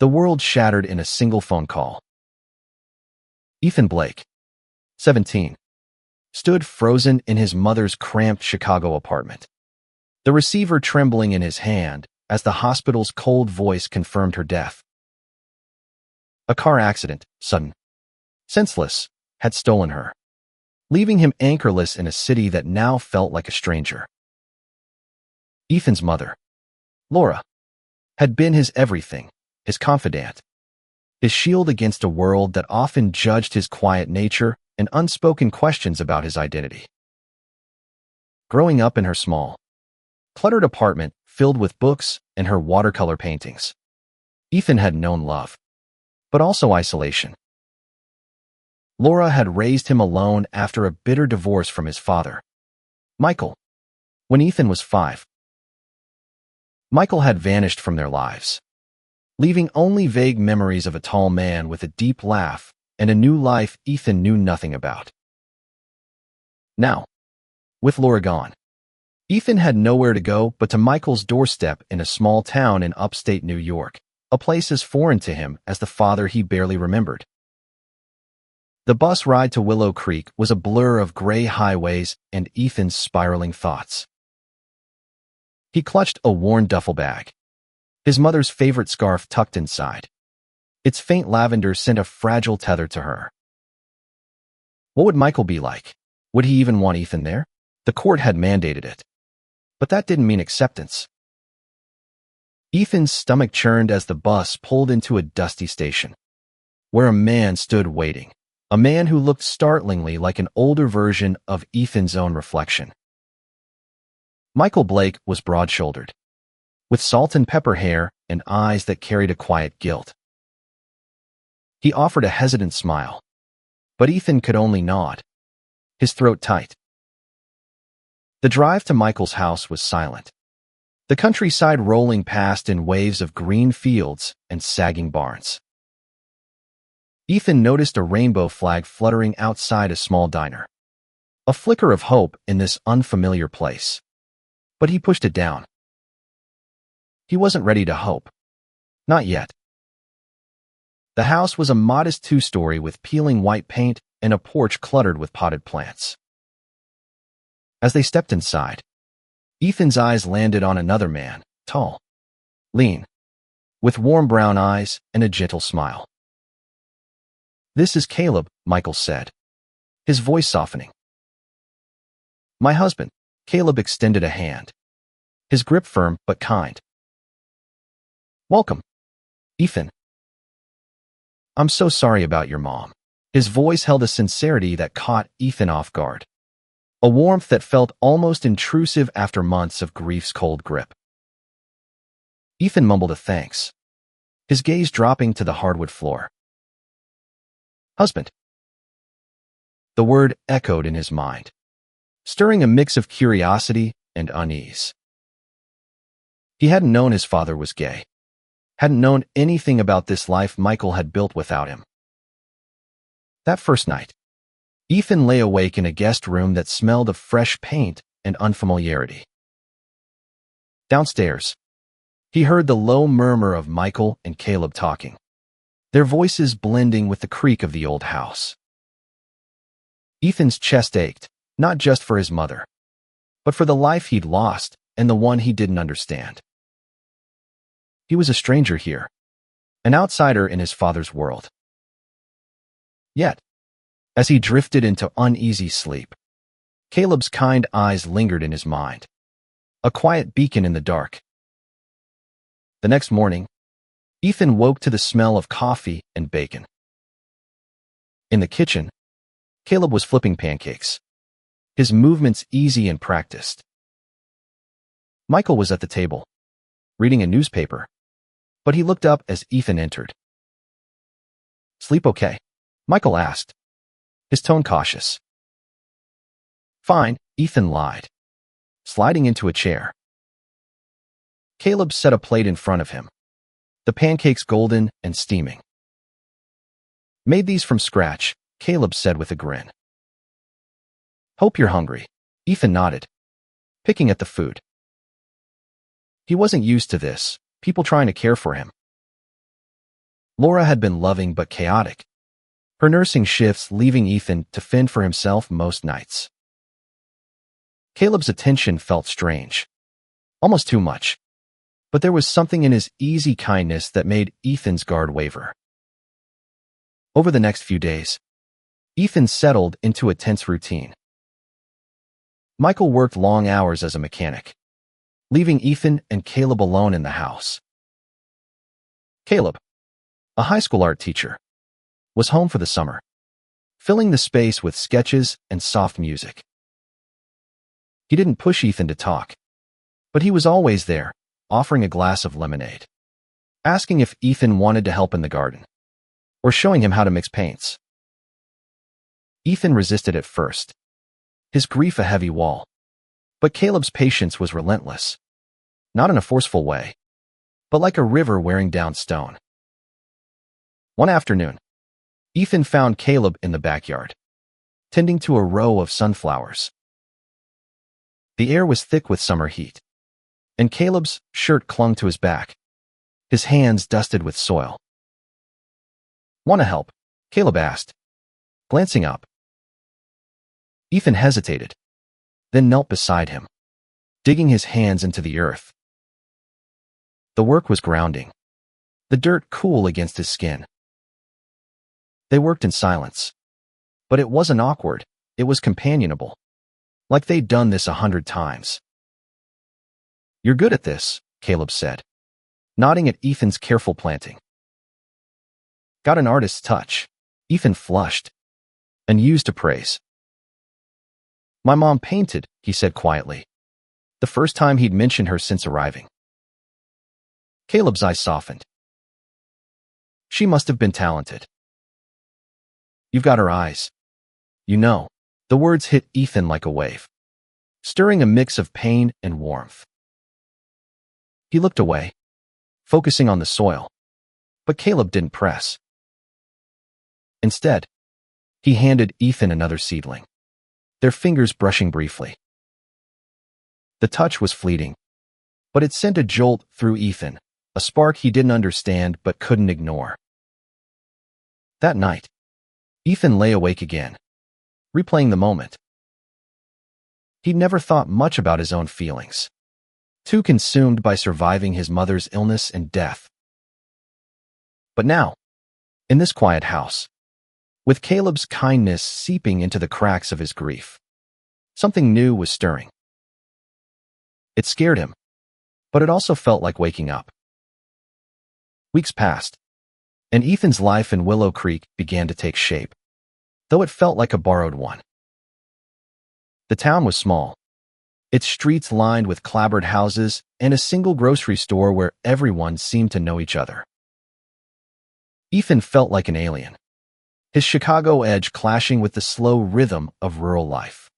The world shattered in a single phone call. Ethan Blake, 17, stood frozen in his mother's cramped Chicago apartment, the receiver trembling in his hand as the hospital's cold voice confirmed her death. A car accident, sudden, senseless, had stolen her, leaving him anchorless in a city that now felt like a stranger. Ethan's mother, Laura, had been his everything, his confidant, his shield against a world that often judged his quiet nature and unspoken questions about his identity. Growing up in her small, cluttered apartment filled with books and her watercolor paintings, Ethan had known love, but also isolation. Laura had raised him alone after a bitter divorce from his father, Michael, when Ethan was 5. Michael had vanished from their lives, leaving only vague memories of a tall man with a deep laugh and a new life Ethan knew nothing about. Now, with Laura gone, Ethan had nowhere to go but to Michael's doorstep in a small town in upstate New York, a place as foreign to him as the father he barely remembered. The bus ride to Willow Creek was a blur of gray highways and Ethan's spiraling thoughts. He clutched a worn duffel bag, his mother's favorite scarf tucked inside. Its faint lavender sent a fragile tether to her. What would Michael be like? Would he even want Ethan there? The court had mandated it. But that didn't mean acceptance. Ethan's stomach churned as the bus pulled into a dusty station, where a man stood waiting, a man who looked startlingly like an older version of Ethan's own reflection. Michael Blake was broad-shouldered, with salt and pepper hair and eyes that carried a quiet guilt. He offered a hesitant smile, but Ethan could only nod, his throat tight. The drive to Michael's house was silent, the countryside rolling past in waves of green fields and sagging barns. Ethan noticed a rainbow flag fluttering outside a small diner, a flicker of hope in this unfamiliar place. But he pushed it down. He wasn't ready to hope. Not yet. The house was a modest 2-story with peeling white paint and a porch cluttered with potted plants. As they stepped inside, Ethan's eyes landed on another man, tall, lean, with warm brown eyes and a gentle smile. "This is Caleb," Michael said, his voice softening. "My husband." Caleb extended a hand, his grip firm but kind. "Welcome, Ethan. I'm so sorry about your mom." His voice held a sincerity that caught Ethan off guard, a warmth that felt almost intrusive after months of grief's cold grip. Ethan mumbled a thanks, his gaze dropping to the hardwood floor. "Husband." The word echoed in his mind, stirring a mix of curiosity and unease. He hadn't known his father was gay, hadn't known anything about this life Michael had built without him. That first night, Ethan lay awake in a guest room that smelled of fresh paint and unfamiliarity. Downstairs, he heard the low murmur of Michael and Caleb talking, their voices blending with the creak of the old house. Ethan's chest ached, not just for his mother, but for the life he'd lost and the one he didn't understand. He was a stranger here, an outsider in his father's world. Yet, as he drifted into uneasy sleep, Caleb's kind eyes lingered in his mind, a quiet beacon in the dark. The next morning, Ethan woke to the smell of coffee and bacon. In the kitchen, Caleb was flipping pancakes, his movements easy and practiced. Michael was at the table, reading a newspaper, but he looked up as Ethan entered. "Sleep okay?" Michael asked, his tone cautious. "Fine," Ethan lied, sliding into a chair. Caleb set a plate in front of him, the pancakes golden and steaming. "Made these from scratch," Caleb said with a grin. "Hope you're hungry." Ethan nodded, picking at the food. He wasn't used to this, people trying to care for him. Laura had been loving but chaotic, her nursing shifts leaving Ethan to fend for himself most nights. Caleb's attention felt strange, almost too much, but there was something in his easy kindness that made Ethan's guard waver. Over the next few days, Ethan settled into a tense routine. Michael worked long hours as a mechanic, leaving Ethan and Caleb alone in the house. Caleb, a high school art teacher, was home for the summer, filling the space with sketches and soft music. He didn't push Ethan to talk, but he was always there, offering a glass of lemonade, asking if Ethan wanted to help in the garden, or showing him how to mix paints. Ethan resisted at first, his grief a heavy wall, but Caleb's patience was relentless, not in a forceful way, but like a river wearing down stone. One afternoon, Ethan found Caleb in the backyard, tending to a row of sunflowers. The air was thick with summer heat, and Caleb's shirt clung to his back, his hands dusted with soil. "Want to help?" Caleb asked, glancing up. Ethan hesitated, then knelt beside him, digging his hands into the earth. The work was grounding, the dirt cool against his skin. They worked in silence, but it wasn't awkward, it was companionable, like they'd done this 100 times. "You're good at this," Caleb said, nodding at Ethan's careful planting. "Got an artist's touch," Ethan flushed, and used to praise. "My mom painted," he said quietly, the first time he'd mentioned her since arriving. Caleb's eyes softened. "She must have been talented." "You've got her eyes. You know." The words hit Ethan like a wave, stirring a mix of pain and warmth. He looked away, focusing on the soil, but Caleb didn't press. Instead, he handed Ethan another seedling, their fingers brushing briefly. The touch was fleeting, but it sent a jolt through Ethan, a spark he didn't understand but couldn't ignore. That night, Ethan lay awake again, replaying the moment. He'd never thought much about his own feelings, too consumed by surviving his mother's illness and death. But now, in this quiet house, with Caleb's kindness seeping into the cracks of his grief, something new was stirring. It scared him, but it also felt like waking up. Weeks passed, and Ethan's life in Willow Creek began to take shape, though it felt like a borrowed one. The town was small, its streets lined with clapboard houses and a single grocery store where everyone seemed to know each other. Ethan felt like an alien, his Chicago edge clashing with the slow rhythm of rural life.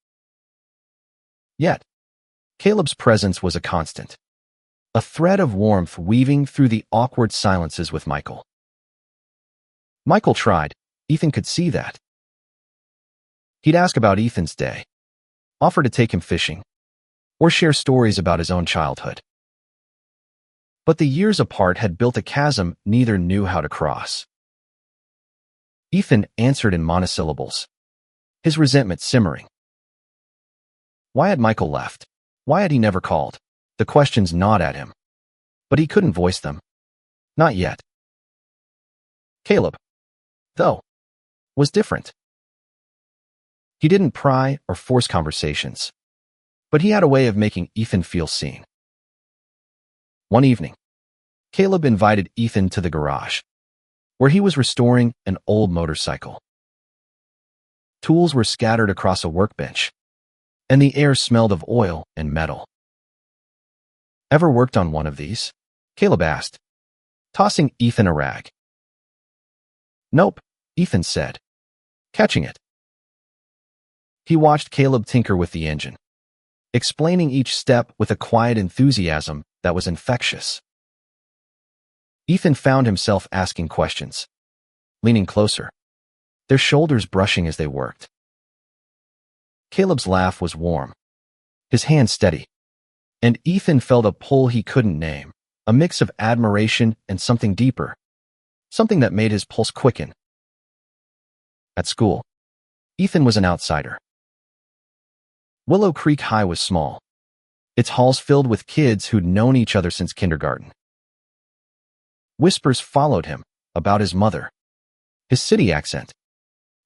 Yet, Caleb's presence was a constant, a thread of warmth weaving through the awkward silences with Michael. Michael tried, Ethan could see that. He'd ask about Ethan's day, offer to take him fishing, or share stories about his own childhood. But the years apart had built a chasm neither knew how to cross. Ethan answered in monosyllables, his resentment simmering. Why had Michael left? Why had he never called? The questions gnawed at him, but he couldn't voice them. Not yet. Caleb, though, was different. He didn't pry or force conversations, but he had a way of making Ethan feel seen. One evening, Caleb invited Ethan to the garage, where he was restoring an old motorcycle. Tools were scattered across a workbench, and the air smelled of oil and metal. Ever worked on one of these? Caleb asked, tossing Ethan a rag. Nope, Ethan said, catching it. He watched Caleb tinker with the engine, explaining each step with a quiet enthusiasm that was infectious. Ethan found himself asking questions, leaning closer, their shoulders brushing as they worked. Caleb's laugh was warm, his hand steady, and Ethan felt a pull he couldn't name, a mix of admiration and something deeper, something that made his pulse quicken. At school, Ethan was an outsider. Willow Creek High was small, its halls filled with kids who'd known each other since kindergarten. Whispers followed him about his mother, his city accent,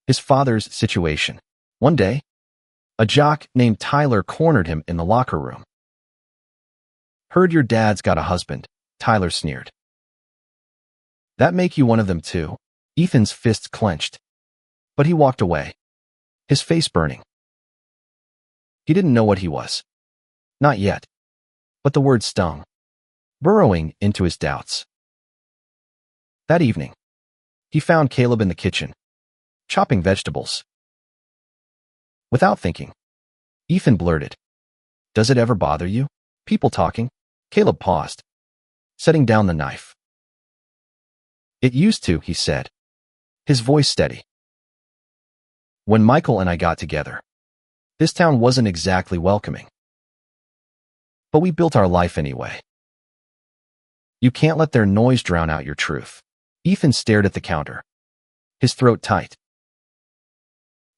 his father's situation. One day, a jock named Tyler cornered him in the locker room. "Heard your dad's got a husband," Tyler sneered. "That make you one of them too?" Ethan's fists clenched, but he walked away, his face burning. He didn't know what he was. Not yet. But the word stung, burrowing into his doubts. That evening, he found Caleb in the kitchen, chopping vegetables. Without thinking, Ethan blurted, "Does it ever bother you? People talking?" Caleb paused, setting down the knife. "It used to," he said, his voice steady. "When Michael and I got together, this town wasn't exactly welcoming. But we built our life anyway." "You can't let their noise drown out your truth." Ethan stared at the counter, his throat tight.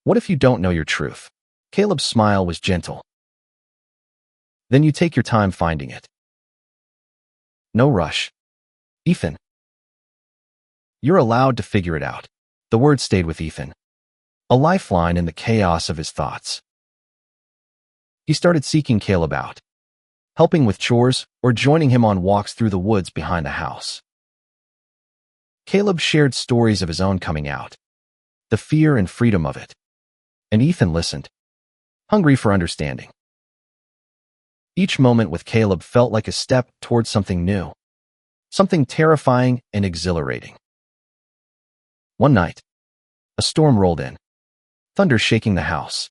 "What if you don't know your truth?" Caleb's smile was gentle. "Then you take your time finding it. No rush. Ethan, you're allowed to figure it out." The word stayed with Ethan, a lifeline in the chaos of his thoughts. He started seeking Caleb out, helping with chores or joining him on walks through the woods behind the house. Caleb shared stories of his own coming out, the fear and freedom of it, and Ethan listened, hungry for understanding. Each moment with Caleb felt like a step towards something new, something terrifying and exhilarating. One night, a storm rolled in, thunder shaking the house.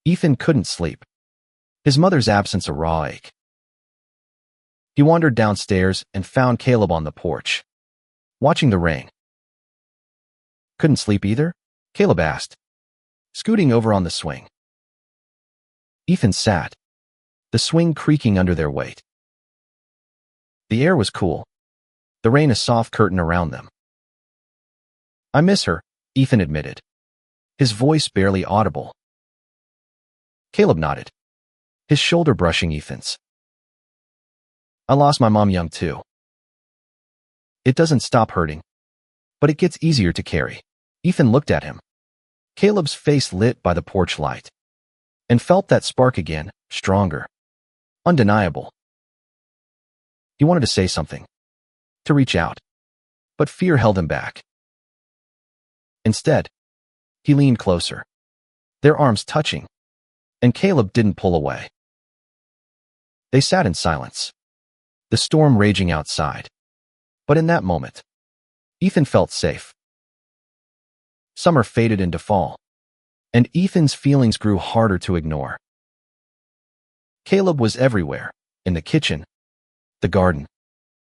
Ethan couldn't sleep, his mother's absence a raw ache. He wandered downstairs and found Caleb on the porch, watching the rain. "Couldn't sleep either?" Caleb asked, scooting over on the swing. Ethan sat, the swing creaking under their weight. The air was cool, the rain a soft curtain around them. "I miss her," Ethan admitted, his voice barely audible. Caleb nodded, his shoulder brushing Ethan's. "I lost my mom young too. It doesn't stop hurting, but it gets easier to carry." Ethan looked at him, Caleb's face lit by the porch light, and felt that spark again, stronger, undeniable. He wanted to say something, to reach out, but fear held him back. Instead, he leaned closer, their arms touching, and Caleb didn't pull away. They sat in silence, the storm raging outside. But in that moment, Ethan felt safe. Summer faded into fall, and Ethan's feelings grew harder to ignore. Caleb was everywhere, in the kitchen, the garden,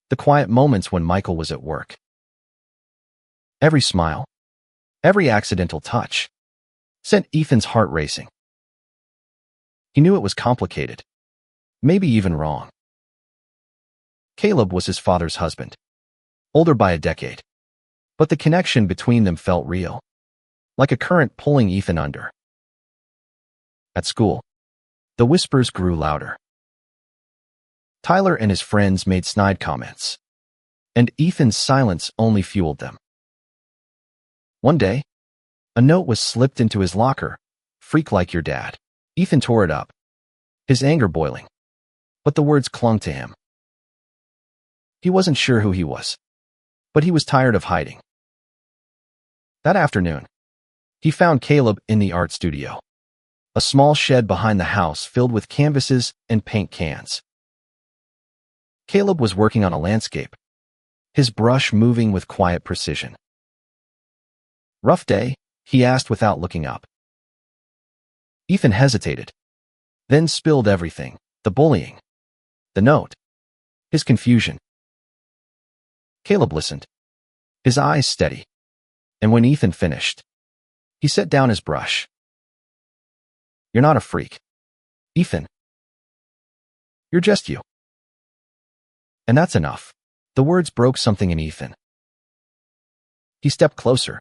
the quiet moments when Michael was at work. Every smile, every accidental touch, sent Ethan's heart racing. He knew it was complicated, maybe even wrong. Caleb was his father's husband, older by a decade, but the connection between them felt real, like a current pulling Ethan under. At school, the whispers grew louder. Tyler and his friends made snide comments, and Ethan's silence only fueled them. One day, a note was slipped into his locker, "Freak like your dad." Ethan tore it up, his anger boiling, but the words clung to him. He wasn't sure who he was, but he was tired of hiding. That afternoon, he found Caleb in the art studio, a small shed behind the house filled with canvases and paint cans. Caleb was working on a landscape, his brush moving with quiet precision. "Rough day?" he asked without looking up. Ethan hesitated, then spilled everything, the bullying, the note, his confusion. Caleb listened, his eyes steady, and when Ethan finished, he set down his brush. "You're not a freak, Ethan. You're just you." And that's enough. The words broke something in Ethan, He stepped closer,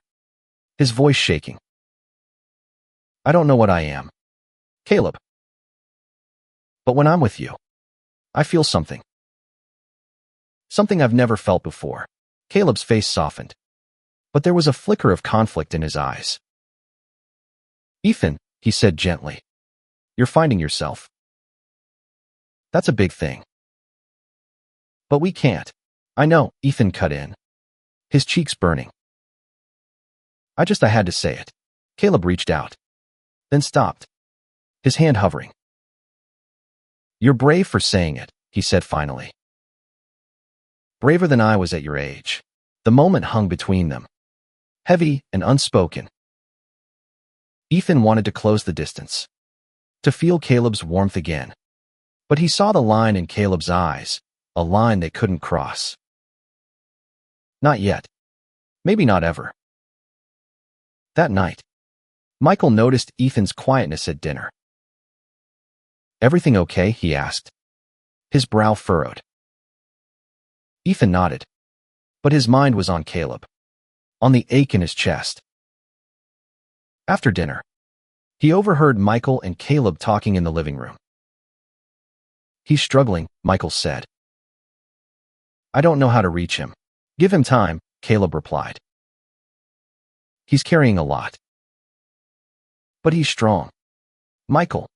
his voice shaking. I don't know what I am, Caleb. But when I'm with you, I feel something. Something I've never felt before. Caleb's face softened, but there was a flicker of conflict in his eyes. Ethan, he said gently, you're finding yourself. That's a big thing. But we can't. I know, Ethan cut in, his cheeks burning. I had to say it. Caleb reached out, then stopped, his hand hovering. You're brave for saying it, he said finally. Braver than I was at your age. The moment hung between them, heavy and unspoken. Ethan wanted to close the distance, to feel Caleb's warmth again. But he saw the line in Caleb's eyes, a line they couldn't cross. Not yet. Maybe not ever. That night, Michael noticed Ethan's quietness at dinner. Everything okay? He asked, his brow furrowed. Ethan nodded, but his mind was on Caleb, on the ache in his chest. After dinner, he overheard Michael and Caleb talking in the living room. He's struggling, Michael said. I don't know how to reach him. Give him time, Caleb replied. He's carrying a lot. But he's strong. Michael.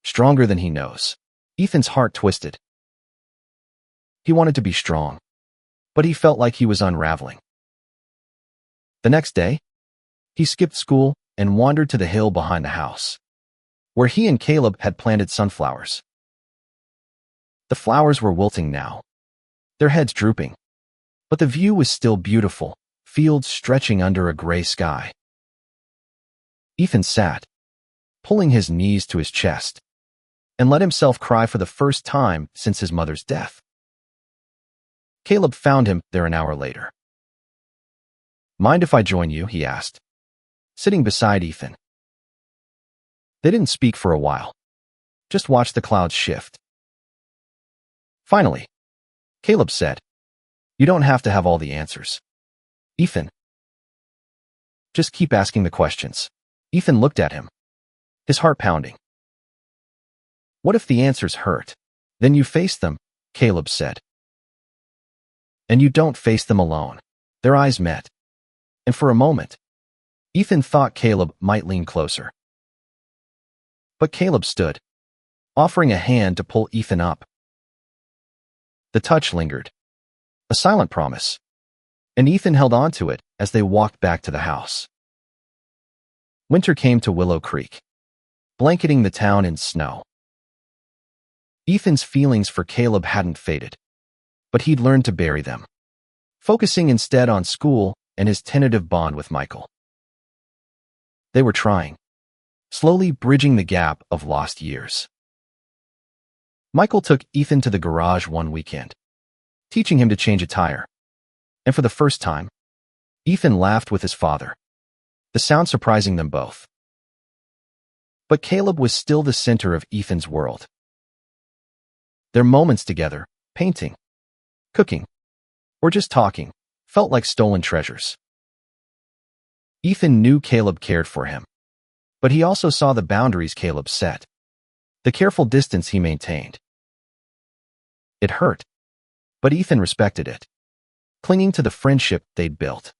Stronger than he knows. Ethan's heart twisted. He wanted to be strong, but he felt like he was unraveling. The next day, he skipped school and wandered to the hill behind the house, where he and Caleb had planted sunflowers. The flowers were wilting now, their heads drooping, but the view was still beautiful, fields stretching under a gray sky. Ethan sat, pulling his knees to his chest, and let himself cry for the first time since his mother's death. Caleb found him there an hour later. Mind if I join you? He asked, sitting beside Ethan. They didn't speak for a while, just watched the clouds shift. Finally, Caleb said, You don't have to have all the answers, Ethan. Just keep asking the questions. Ethan looked at him, his heart pounding. What if the answers hurt? Then you face them, Caleb said. And you don't face them alone. Their eyes met, and for a moment, Ethan thought Caleb might lean closer. But Caleb stood, offering a hand to pull Ethan up. The touch lingered, a silent promise, and Ethan held on to it as they walked back to the house. Winter came to Willow Creek, blanketing the town in snow. Ethan's feelings for Caleb hadn't faded, but he'd learned to bury them, focusing instead on school and his tentative bond with Michael. They were trying, slowly bridging the gap of lost years. Michael took Ethan to the garage one weekend, teaching him to change a tire. And for the first time, Ethan laughed with his father, the sound surprising them both. But Caleb was still the center of Ethan's world. Their moments together, painting, cooking, or just talking, felt like stolen treasures. Ethan knew Caleb cared for him, but he also saw the boundaries Caleb set, the careful distance he maintained. It hurt, but Ethan respected it, clinging to the friendship they'd built.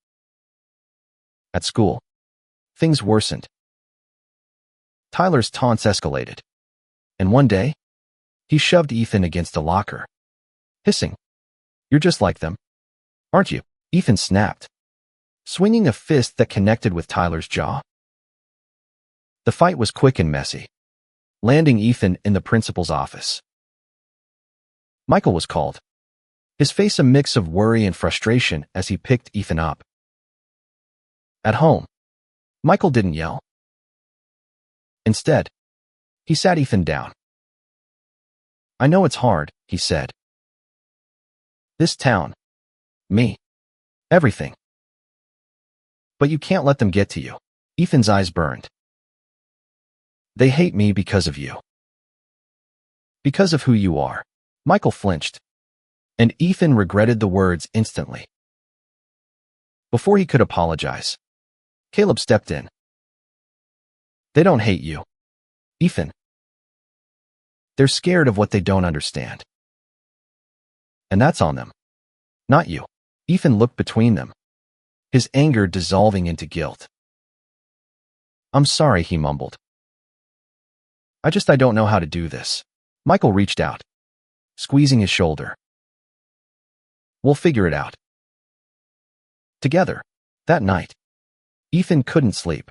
At school, things worsened. Tyler's taunts escalated, and one day, he shoved Ethan against a locker, hissing, "You're just like them, aren't you?" Ethan snapped, swinging a fist that connected with Tyler's jaw. The fight was quick and messy, landing Ethan in the principal's office. Michael was called, his face a mix of worry and frustration as he picked Ethan up. At home, Michael didn't yell. Instead, he sat Ethan down. "I know it's hard," he said. "This town, me, everything. But you can't let them get to you." Ethan's eyes burned. "They hate me because of you. Because of who you are." Michael flinched, and Ethan regretted the words instantly. Before he could apologize, Caleb stepped in. They don't hate you, Ethan. They're scared of what they don't understand. And that's on them, not you. Ethan looked between them, his anger dissolving into guilt. I'm sorry, he mumbled. I don't know how to do this. Michael reached out, squeezing his shoulder. We'll figure it out. Together, that night, Ethan couldn't sleep.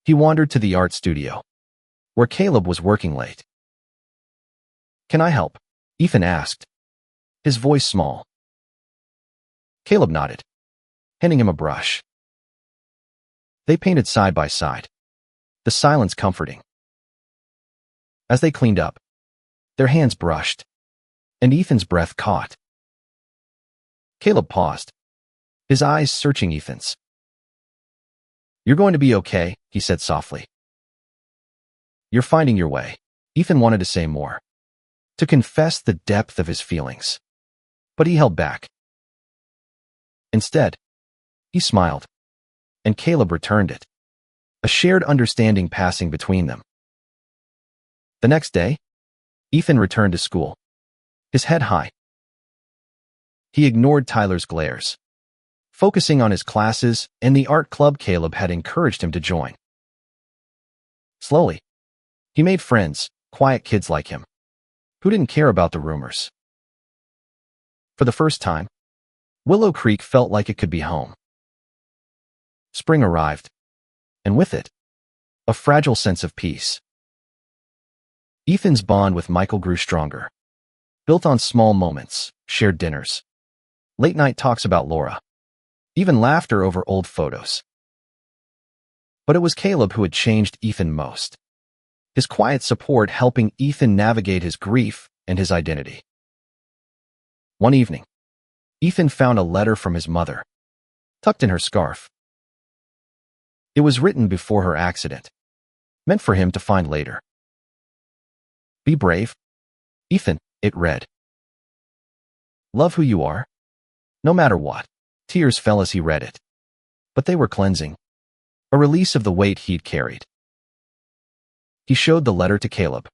He wandered to the art studio, where Caleb was working late. Can I help? Ethan asked, his voice small. Caleb nodded, handing him a brush. They painted side by side, the silence comforting. As they cleaned up, their hands brushed, and Ethan's breath caught. Caleb paused, his eyes searching Ethan's. You're going to be okay, he said softly. You're finding your way. Ethan wanted to say more, to confess the depth of his feelings, but he held back. Instead, he smiled, and Caleb returned it, a shared understanding passing between them. The next day, Ethan returned to school, his head high. He ignored Tyler's glares, focusing on his classes and the art club Caleb had encouraged him to join. Slowly, he made friends, quiet kids like him, who didn't care about the rumors. For the first time, Willow Creek felt like it could be home. Spring arrived, and with it, a fragile sense of peace. Ethan's bond with Michael grew stronger, built on small moments, shared dinners, late-night talks about Laura, even laughter over old photos. But it was Caleb who had changed Ethan most, his quiet support helping Ethan navigate his grief and his identity. One evening, Ethan found a letter from his mother, tucked in her scarf. It was written before her accident, meant for him to find later. Be brave, Ethan, it read. Love who you are, no matter what. Tears fell as he read it, but they were cleansing, a release of the weight he'd carried. He showed the letter to Caleb,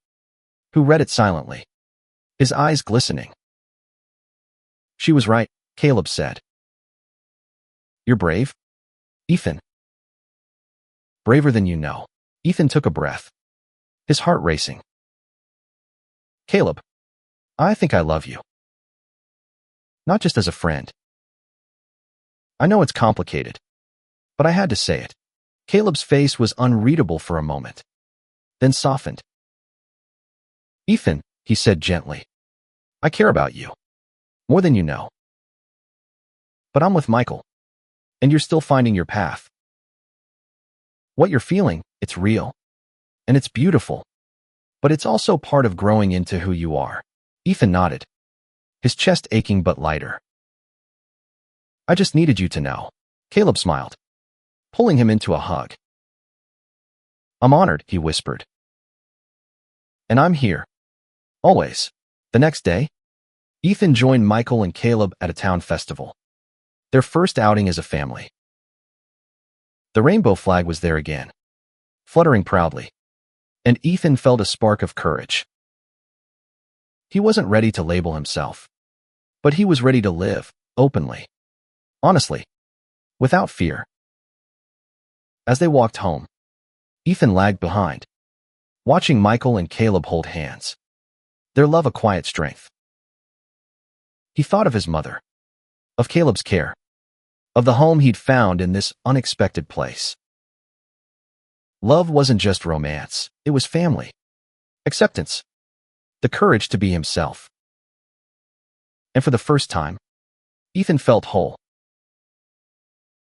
who read it silently, his eyes glistening. She was right, Caleb said. You're brave, Ethan. Braver than you know. Ethan took a breath, his heart racing. Caleb, I think I love you. Not just as a friend. I know it's complicated, but I had to say it. Caleb's face was unreadable for a moment, then softened. Ethan, he said gently, I care about you, more than you know. But I'm with Michael, and you're still finding your path. What you're feeling, it's real, and it's beautiful, but it's also part of growing into who you are. Ethan nodded, his chest aching but lighter. I just needed you to know. Caleb smiled, pulling him into a hug. I'm honored, he whispered. And I'm here. Always. The next day, Ethan joined Michael and Caleb at a town festival, their first outing as a family. The rainbow flag was there again, fluttering proudly, and Ethan felt a spark of courage. He wasn't ready to label himself, but he was ready to live, openly, honestly, without fear. As they walked home, Ethan lagged behind, watching Michael and Caleb hold hands, their love a quiet strength. He thought of his mother, of Caleb's care, of the home he'd found in this unexpected place. Love wasn't just romance, it was family, acceptance, the courage to be himself. And for the first time, Ethan felt whole.